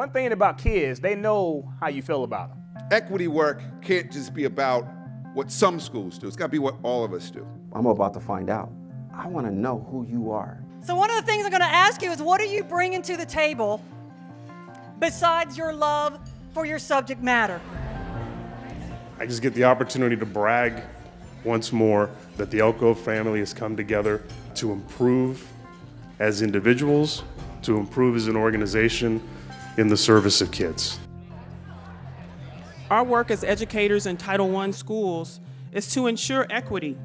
One thing about kids, they know how you feel about them. Equity work can't just be about what some schools do. It's got to be what all of us do. I'm about to find out. I want to know who you are. So one of the things I'm going to ask you is, what are you bringing to the table besides your love for your subject matter? I just get the opportunity to brag once more that the Elko family has come together to improve as individuals, to improve as an organization in the service of kids. Our work as educators in Title I schools is to ensure equity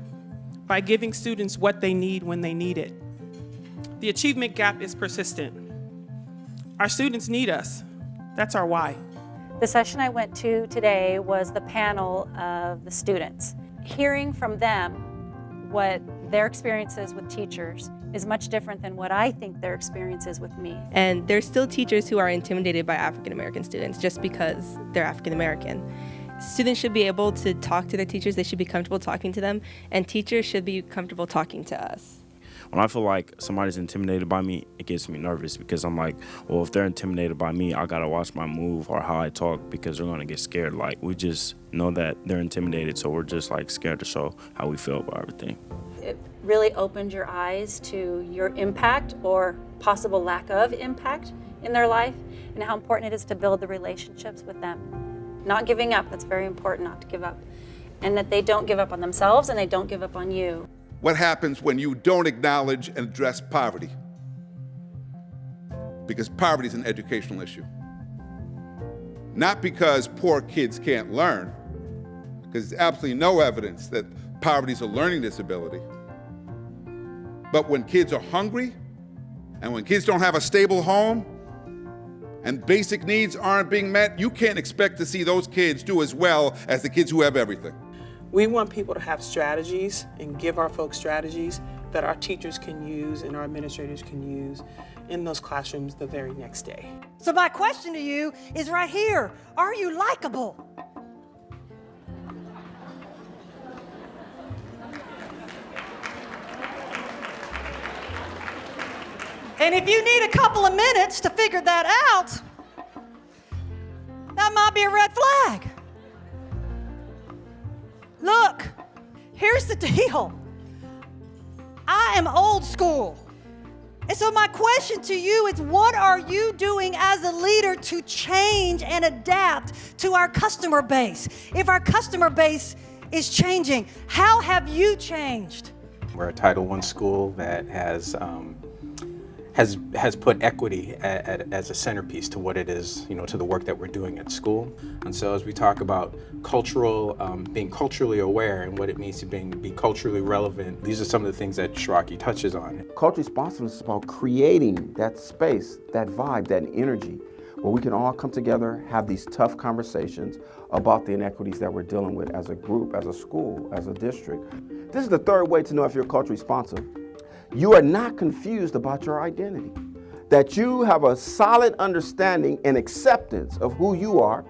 by giving students what they need when they need it. The achievement gap is persistent. Our students need us. That's our why. The session I went to today was the panel of the students. Hearing from them what their experiences with teachers is much different than what I think their experience is with me. And there's still teachers who are intimidated by African American students just because they're African American. Students should be able to talk to their teachers, they should be comfortable talking to them, and teachers should be comfortable talking to us. When I feel like somebody's intimidated by me, it gets me nervous because I'm like, well, if they're intimidated by me, I gotta watch my move or how I talk because they're gonna get scared. Like, we just know that they're intimidated, so we're just like scared to show how we feel about everything. It really opened your eyes to your impact or possible lack of impact in their life and how important it is to build the relationships with them. Not giving up, that's very important, not to give up. And that they don't give up on themselves and they don't give up on you. What happens when you don't acknowledge and address poverty? Because poverty is an educational issue. Not because poor kids can't learn, because there's absolutely no evidence that poverty is a learning disability. But when kids are hungry, and when kids don't have a stable home, and basic needs aren't being met, you can't expect to see those kids do as well as the kids who have everything. We want people to have strategies and give our folks strategies that our teachers can use and our administrators can use in those classrooms the very next day. So my question to you is right here. Are you likable? And if you need a couple of minutes to figure that out, that might be a red flag. Look, here's the deal. I am old school. And so my question to you is, what are you doing as a leader to change and adapt to our customer base? If our customer base is changing, how have you changed? We're a Title I school that has put equity as a centerpiece to what it is, to the work that we're doing at school. And so as we talk about being culturally aware and what it means to be culturally relevant, these are some of the things that Shiraki touches on. Culture responsiveness is about creating that space, that vibe, that energy, where we can all come together, have these tough conversations about the inequities that we're dealing with as a group, as a school, as a district. This is the third way to know if you're culturally responsive. You are not confused about your identity, that you have a solid understanding and acceptance of who you are,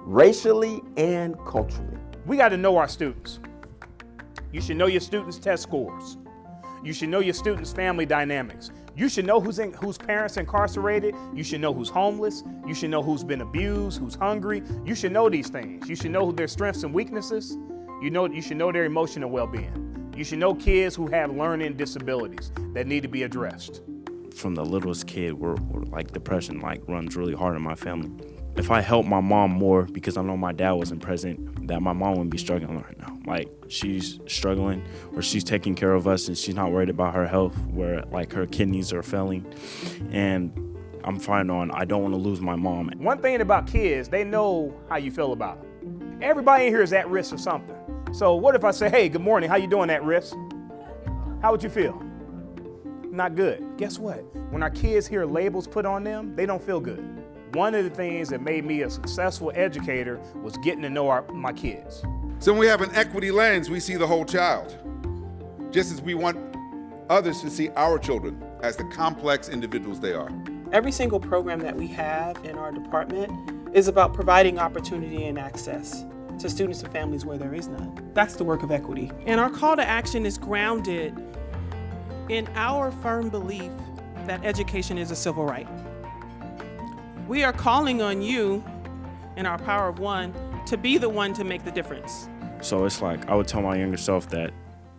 racially and culturally. We got to know our students. You should know your students' test scores. You should know your students' family dynamics. You should know whose parents incarcerated. You should know who's homeless. You should know who's been abused, who's hungry. You should know these things. You should know their strengths and weaknesses. You should know their emotional well-being. You should know kids who have learning disabilities that need to be addressed. From the littlest kid, we're like depression runs really hard in my family. If I help my mom more because I know my dad wasn't present, that my mom wouldn't be struggling right now. Like, she's struggling, or she's taking care of us and she's not worried about her health, where like her kidneys are failing. And I'm fighting on, I don't want to lose my mom. One thing about kids, they know how you feel about them. Everybody in here is at risk of something. So what if I say, hey, good morning, how you doing at risk? How would you feel? Not good. Guess what? When our kids hear labels put on them, they don't feel good. One of the things that made me a successful educator was getting to know my kids. So when we have an equity lens, we see the whole child, just as we want others to see our children as the complex individuals they are. Every single program that we have in our department is about providing opportunity and access to students and families where there is none. That's the work of equity. And our call to action is grounded in our firm belief that education is a civil right. We are calling on you in our Power of One to be the one to make the difference. So it's like I would tell my younger self that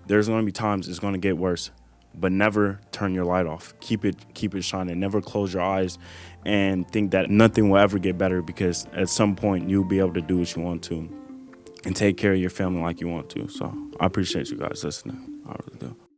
there's going to be times it's going to get worse, but never turn your light off. Keep it shining. Never close your eyes and think that nothing will ever get better, because at some point you'll be able to do what you want to and take care of your family like you want to. So I appreciate you guys listening. I really do.